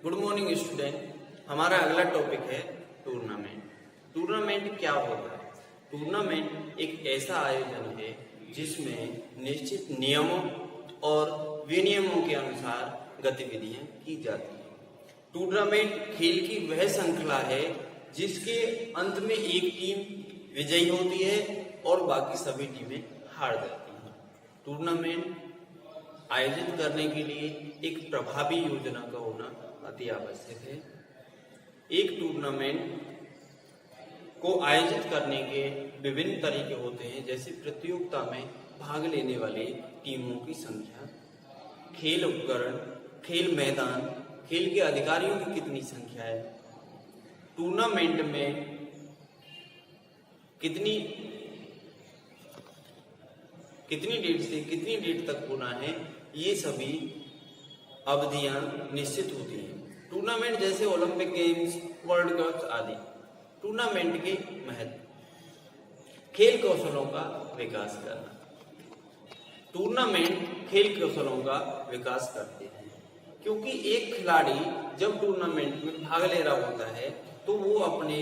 Good morning student. हमारा अगला topic है टूर्नामेंट। टूर्नामेंट क्या होता है? टूर्नामेंट एक ऐसा आयोजन है जिसमें निश्चित नियमों और विनियमों के अनुसार गतिविधियां की जाती हैं। टूर्नामेंट खेल की वह श्रृंखला है जिसके अंत में एक टीम विजयी होती है और बाकी सभी टीमें हार जाती हैं। टूर्नामेंट आयोजित करने के लिए एक प्रभावी योजना का होना अति आवश्यक है। एक टूर्नामेंट को आयोजित करने के विभिन्न तरीके होते हैं, जैसे प्रतियोगिता में भाग लेने वाली टीमों की संख्या, खेल उपकरण, खेल मैदान, खेल के अधिकारियों की कितनी संख्या है, टूर्नामेंट में कितनी डेट से कितनी डेट तक होना है, ये सभी अवधियां निश्चित होती हैं। टूर्नामेंट जैसे ओलंपिक गेम्स, वर्ल्ड कप आदि। टूर्नामेंट के महत्व, खेल कौशलों का विकास करना। टूर्नामेंट खेल कौशलों का विकास करते हैं, क्योंकि एक खिलाड़ी जब टूर्नामेंट में भाग ले रहा होता है तो वो अपने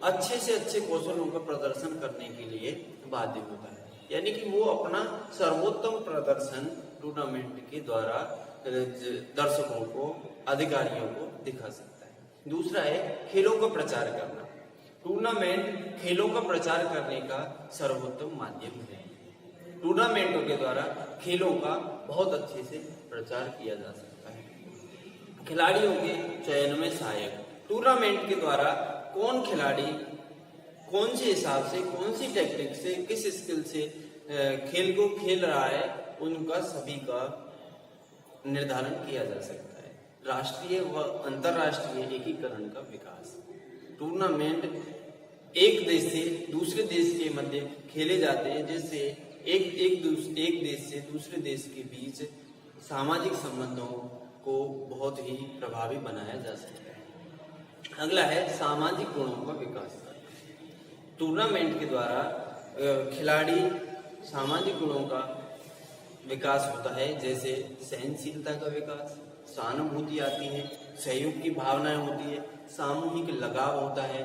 अच्छे से अच्छे कौशलों का प्रदर्शन करने के लिए बाध्य होता है, यानी कि वो अपना सर्वोत्तम प्रदर्शन टूर्नामेंट के द्वारा दर्शकों को, अधिकारियों को दिखा सकता है। दूसरा है खेलों का प्रचार करना। टूर्नामेंट खेलों का प्रचार करने का सर्वोत्तम माध्यम है। टूर्नामेंटों के द्वारा खेलों का बहुत अच्छे से प्रचार किया जा सकता है। खिलाड़ियों के चयन में सहायक। टूर्नामेंट के द्वारा कौन खिलाड़ी कौन से हिसाब से, कौन सी टेक्निक से, किस स्किल से खेल को खेल रहा है, उनका सभी का निर्धारण किया जा सकता है। राष्ट्रीय व अंतर्राष्ट्रीय एकीकरण का विकास। टूर्नामेंट एक देश से दूसरे देश के मध्य खेले जाते हैं, जिससे एक देश से दूसरे देश के बीच सामाजिक संबंधों को बहुत ही प्रभावी बनाया जा सकता है। अगला है सामाजिक गुणों का विकास। टूर्नामेंट के द्वारा खिलाड़ी सामाजिक गुणों का विकास होता है, जैसे सहनशीलता का विकास, सहानुभूति आती है, सहयोग की भावनाएं होती है, सामूहिक लगाव होता है,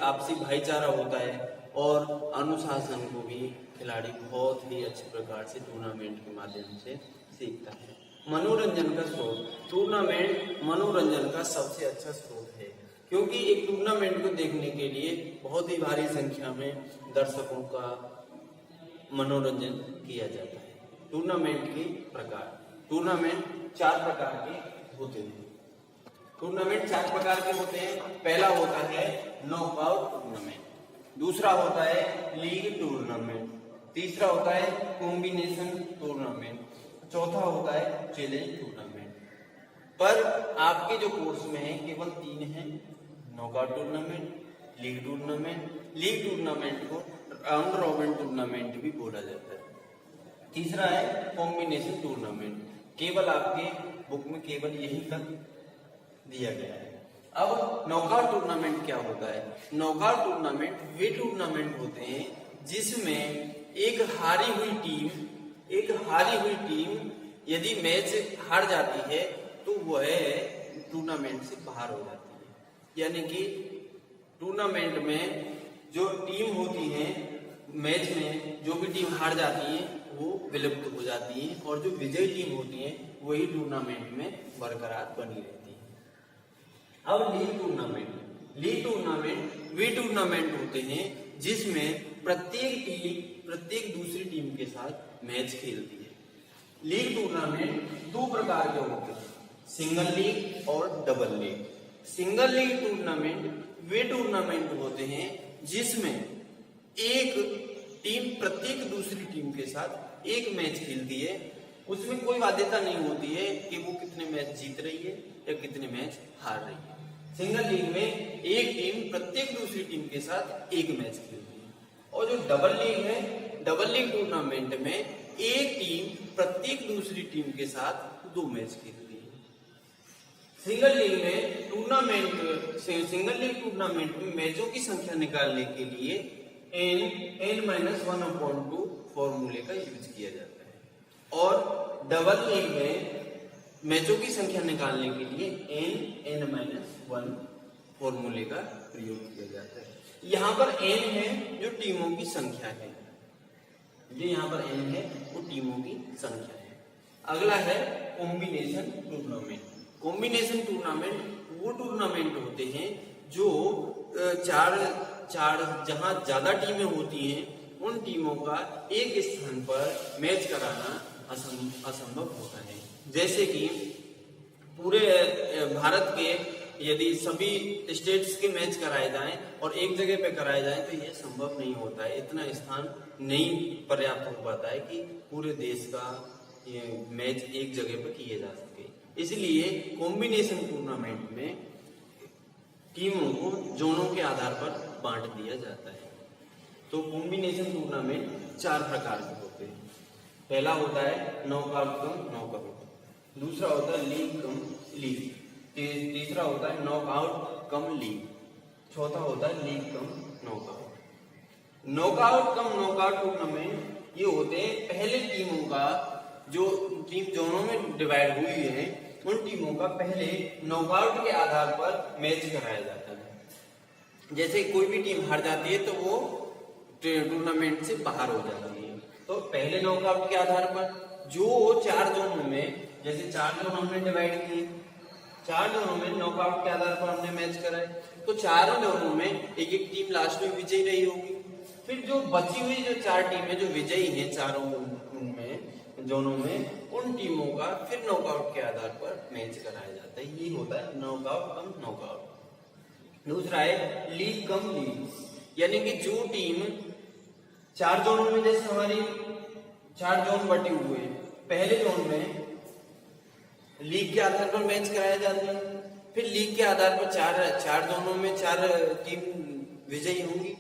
आपसी भाईचारा होता है और अनुशासन को भी खिलाड़ी बहुत ही अच्छे प्रकार से टूर्नामेंट के माध्यम से सीखता है। मनोरंजन का स्रोत। टूर्नामेंट मनोरंजन का सबसे अच्छा स्रोत है, क्योंकि एक टूर्नामेंट को देखने के लिए बहुत ही भारी संख्या में दर्शकों का मनोरंजन किया जाता है। टूर्नामेंट के प्रकार। टूर्नामेंट 4 प्रकार के होते हैं। टूर्नामेंट 4 प्रकार के होते हैं। पहला होता है नॉकआउट टूर्नामेंट, दूसरा होता है लीग टूर्नामेंट, तीसरा होता है कॉम्बिनेशन टूर्नामेंट, चौथा होता है चैलेंज टूर्नामेंट। पर आपके जो कोर्स में है केवल 3 है, नॉकआउट टूर्नामेंट, लीग टूर्नामेंट को राउंड रॉबिन टूर्नामेंट भी बोला जाता है। तीसरा है कॉम्बिनेशन टूर्नामेंट, केवल आपके बुक में केवल यही तक दिया गया है। अब नॉकआउट टूर्नामेंट क्या होता है? नॉकआउट टूर्नामेंट वे टूर्नामेंट होते हैं जिसमें एक हारी हुई टीम यदि मैच हार जाती है तो वह टूर्नामेंट से बाहर हो जाती है, यानी कि टूर्नामेंट में जो टीम होती है, मैच में जो भी टीम हार जाती है वो विलुप्त हो जाती है और जो विजयी टीम होती है वही टूर्नामेंट में बरकरार बनी रहती है। अब लीग टूर्नामेंट वे टूर्नामेंट होते हैं जिसमें प्रत्येक दूसरी टीम के साथ मैच खेलती है। लीग टूर्नामेंट 2 प्रकार के होते हैं, सिंगल लीग और double league. Single league tournament वे टूर्नामेंट होते हैं जिसमें एक टीम प्रत्येक दूसरी टीम के साथ एक मैच खेलती है। उसमें कोई बाध्यता नहीं होती है कि वो कितने मैच जीत रही है या कितने मैच हार रही है। सिंगल लीग में एक टीम प्रत्येक दूसरी टीम के साथ एक मैच खेलती है, और जो डबल लीग है, डबल लीग टूर्नामेंट में एक टीम प्रत्येक दूसरी टीम के साथ 2 मैच खेलती है। सिंगल लीग टूर्नामेंट में मैचों की संख्या निकालने के लिए n-1/2 फॉर्मूले का यूज किया जाता है, और डबल लीग में मैचों की संख्या निकालने के लिए n-1 फॉर्मूले का प्रयोग किया जाता है। यहाँ पर n है जो टीमों की संख्या है, जो यहाँ पर n है वो टीमों की संख्या है। अगला है कॉम्बिनेशन टूर्नामेंट। कॉम्बिनेशन टूर्नामेंट वो टूर्नामेंट होते हैं जो जहां ज्यादा टीमें होती हैं उन टीमों का एक स्थान पर मैच कराना असंभव होता है। जैसे कि पूरे भारत के यदि सभी स्टेट्स के मैच कराए जाएं और एक जगह पे कराए जाएं तो यह संभव नहीं होता है, इतना स्थान नहीं पर्याप्त हो पाता है कि पूरे देश का ये मैच एक जगह पर किए जा सके। इसलिए कॉम्बिनेशन टूर्नामेंट में टीमों को जोनों के आधार पर बांट दिया जाता है। तो कॉम्बिनेशन टूर्नामेंट 4 प्रकार के होते हैं। पहला होता है नॉकआउट कम नॉकआउट, दूसरा होता है लीग कम लीग, तीसरा होता है नॉकआउट कम लीग, चौथा होता है लीग कम नॉकआउट। नॉकआउट कम नॉकआउट टूर्नामेंट ये होते हैं पहले टीमों का, जो टीम जोनों में डिवाइड हुई है उन टीमों का पहले नॉकआउट के आधार पर मैच कराया जाता है। जैसे कोई भी टीम हार जाती है तो वो टूर्नामेंट से बाहर हो जाती है। तो पहले नॉकआउट के आधार पर जो 4 जोनों में, जैसे 4 जोन हमने डिवाइड किए, 4 जोनों में नॉकआउट के आधार पर हमने मैच कराए, तो चारों जोनों में एक एक टीम लास्ट में विजयी रही होगी। फिर जो बची हुई जो 4 टीमें जो विजयी हैं चारों उनमें जोनों में, उन टीमों का फिर नॉकआउट के आधार पर मैच कराया जाता है। ये होता है नॉकआउट कम नॉकआउट। दूसरा है लीग कम लीग, यानी कि जो टीम 4 जोनों में, जैसे हमारी 4 जोन बटे हुए हैं, पहले जोन में लीग के आधार पर मैच कराया जाता है, फिर लीग के आधार पर 4 जोनों में 4 टीम विजयी होंगी,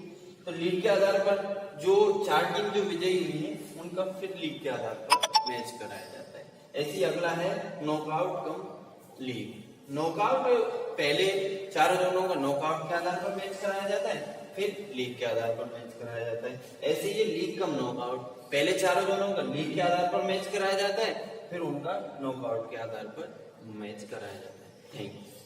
तो लीग के आधार पर जो 4 टीम जो विजयी हुई है उनका फिर लीग के आधार पर मैच कराया जाता है। ऐसी अगला है नॉकआउट कम लीग। नॉकआउट पहले 4 जोनों का नॉकआउट के आधार पर मैच कराया जाता है, फिर लीग के आधार पर मैच कराया जाता है। ऐसे ये लीग कम नॉकआउट, पहले 4 जोनों का लीग के आधार पर मैच कराया जाता है, फिर उनका नॉकआउट के आधार पर मैच कराया जाता है। Thank you.